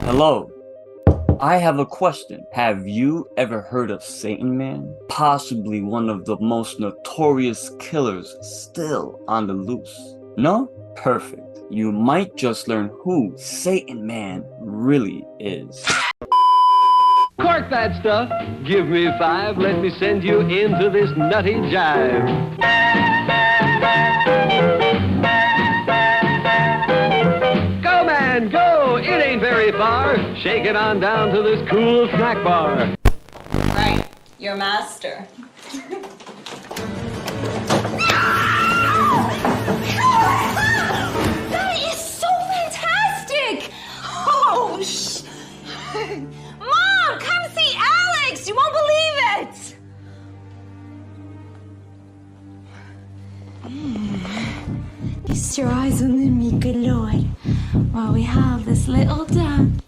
Hello. I have a question. Have you ever heard of Satan Man? Possibly one of the most notorious killers still on the loose. No? Perfect. You might just learn who Satan Man really is. Cork that stuff. Give me 5. Let me send you into this nutty jive. Go, man, go. It ain't very far. Shake it on down to this cool snack bar. Right. Your master. That is so fantastic! Oh, Mom, come see Alex! You won't believe it! Feast your eyes on me, good Lord, while we have this little dance.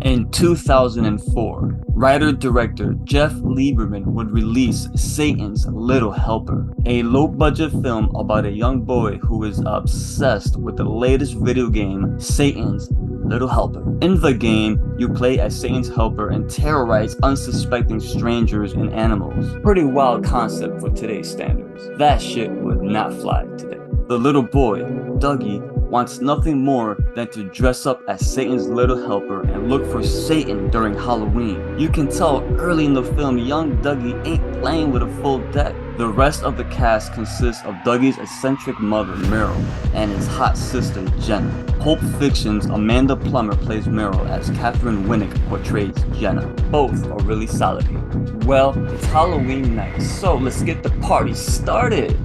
In 2004, writer-director Jeff Lieberman would release Satan's Little Helper, a low-budget film about a young boy who is obsessed with the latest video game, Satan's Little Helper. In the game, you play as Satan's helper and terrorize unsuspecting strangers and animals. Pretty wild concept for today's standards. That shit would not fly today. The little boy, Dougie, wants nothing more than to dress up as Satan's little helper and look for Satan during Halloween. You can tell early in the film young Dougie ain't playing with a full deck. The rest of the cast consists of Dougie's eccentric mother, Meryl, and his hot sister, Jenna. Pulp Fiction's Amanda Plummer plays Meryl as Catherine Winnick portrays Jenna. Both are really solid here. Well, it's Halloween night, so let's get the party started!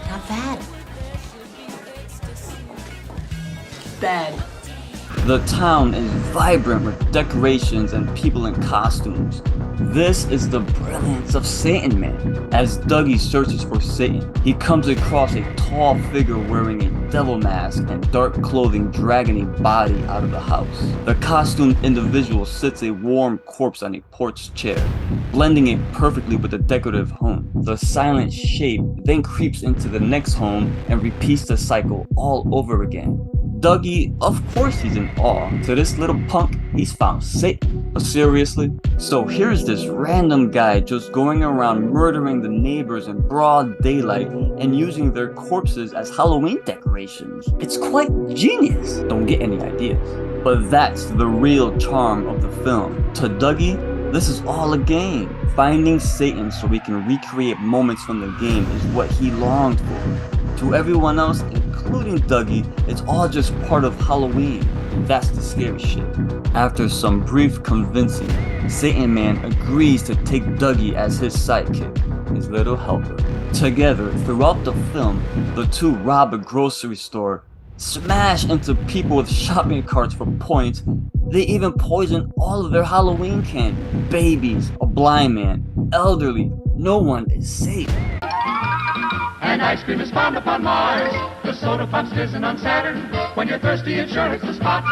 Not bad. Bed. The town is vibrant with decorations and people in costumes. This is the brilliance of Satan Man. As Dougie searches for Satan, he comes across a tall figure wearing a devil mask and dark clothing dragging a body out of the house. The costumed individual sits a warm corpse on a porch chair, blending it perfectly with the decorative home. The silent shape then creeps into the next home and repeats the cycle all over again. Dougie, of course he's in awe. To this little punk, he's found Satan. But seriously? So here's this random guy just going around murdering the neighbors in broad daylight and using their corpses as Halloween decorations. It's quite genius. Don't get any ideas. But that's the real charm of the film. To Dougie, this is all a game. Finding Satan so he can recreate moments from the game is what he longed for. To everyone else, including Dougie, it's all just part of Halloween. And that's the scary shit. After some brief convincing, Satan Man agrees to take Dougie as his sidekick, his little helper. Together, throughout the film, the two rob a grocery store, smash into people with shopping carts for points. They even poison all of their Halloween candy. Babies, a blind man, elderly, no one is safe. And ice cream is found upon Mars. The soda pop's fizzing on Saturn. When you're thirsty, it sure hits the spot.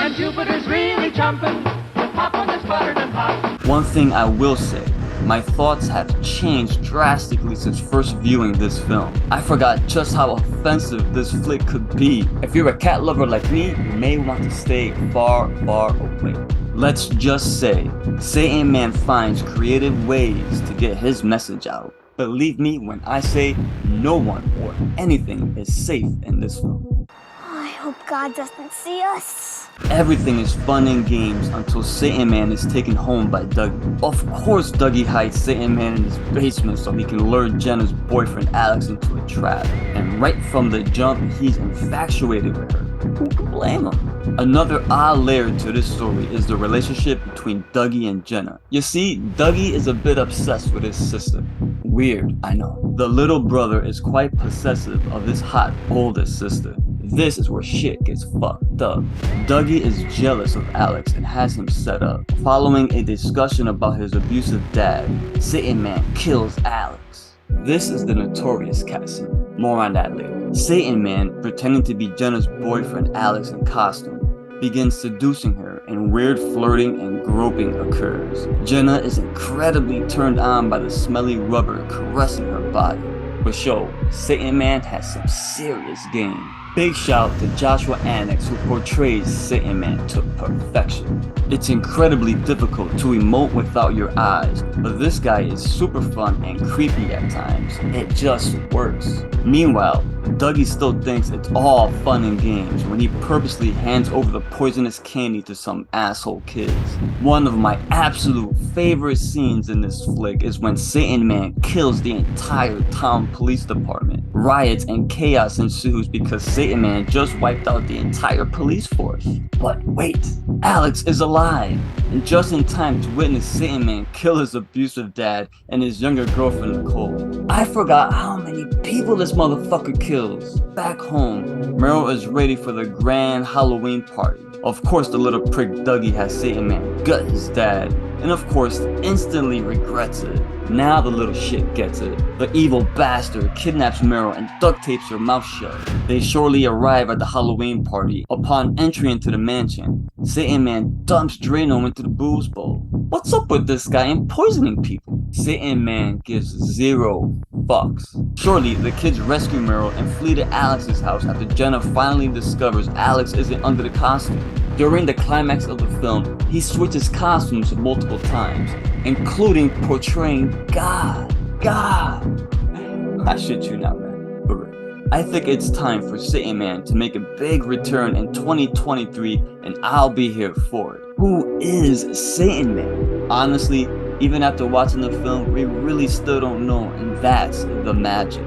And Jupiter's really jumping with popcorn that's buttered and hot. One thing I will say, my thoughts have changed drastically since first viewing this film. I forgot just how offensive this flick could be. If you're a cat lover like me, you may want to stay far, far away. Let's just say, Satan Man finds creative ways to get his message out. Believe me when I say no one or anything is safe in this film. I hope God doesn't see us. Everything is fun and games until Satan Man is taken home by Dougie. Of course Dougie hides Satan Man in his basement so he can lure Jenna's boyfriend Alex into a trap. And right from the jump, he's infatuated with her. Who can blame him? Another odd layer to this story is the relationship between Dougie and Jenna. You see, Dougie is a bit obsessed with his sister. Weird, I know. The little brother is quite possessive of his hot older sister. This is where shit gets fucked up. Dougie is jealous of Alex and has him set up. Following a discussion about his abusive dad, Satan Man kills Alex. This is the notorious cat scene. More on that later. Satan Man, pretending to be Jenna's boyfriend Alex in costume, begins seducing her and weird flirting and groping occurs. Jenna is incredibly turned on by the smelly rubber caressing her body. But yo, Satan Man has some serious game. Big shout to Joshua Annex, who portrays Satan Man to perfection. It's incredibly difficult to emote without your eyes, but this guy is super fun and creepy at times. It just works. Meanwhile, Dougie still thinks it's all fun and games when he purposely hands over the poisonous candy to some asshole kids. One of my absolute favorite scenes in this flick is when Satan Man kills the entire town police department. Riots and chaos ensues because Satan Man just wiped out the entire police force. But wait, Alex is alive, and just in time to witness Satan Man kill his abusive dad and his younger girlfriend Nicole. I forgot how many people this motherfucker kills. Back home, Meryl is ready for the grand Halloween party. Of course, the little prick Dougie has Satan Man gut his dad, and of course instantly regrets it. Now the little shit gets it. The evil bastard kidnaps Meryl and duct tapes her mouth shut. They shortly arrive at the Halloween party. Upon entry into the mansion, Satan Man dumps Drano into the booze bowl. What's up with this guy and poisoning people? Satan Man gives 0 fucks. Shortly, the kids rescue Meryl and flee to Alex's house after Jenna finally discovers Alex isn't under the costume. During the climax of the film, he switches costumes multiple times, including portraying God. I shit you not, man. For real. I think it's time for Satan Man to make a big return in 2023, and I'll be here for it. Who is Satan Man? Honestly, even after watching the film, we really still don't know, and that's the magic.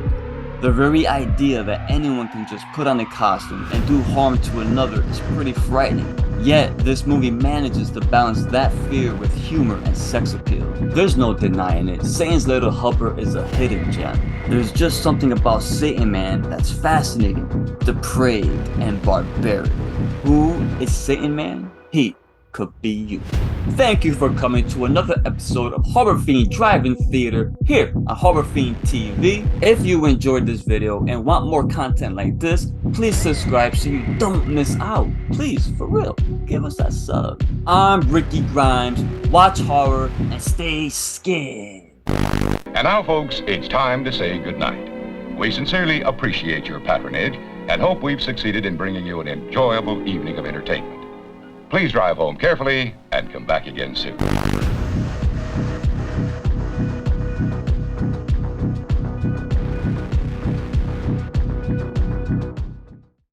The very idea that anyone can just put on a costume and do harm to another is pretty frightening. Yet, this movie manages to balance that fear with humor and sex appeal. There's no denying it, Satan's little helper is a hidden gem. There's just something about Satan Man that's fascinating, depraved, and barbaric. Who is Satan Man? He could be you. Thank you for coming to another episode of Horror Fiend Drive-In Theater here on Horror Fiend TV. If you enjoyed this video and want more content like this, please subscribe so you don't miss out. Please, for real, give us that sub. I'm Ricky Grimes. Watch horror and stay scared. And now, folks, it's time to say goodnight. We sincerely appreciate your patronage and hope we've succeeded in bringing you an enjoyable evening of entertainment. Please drive home carefully and come back again soon.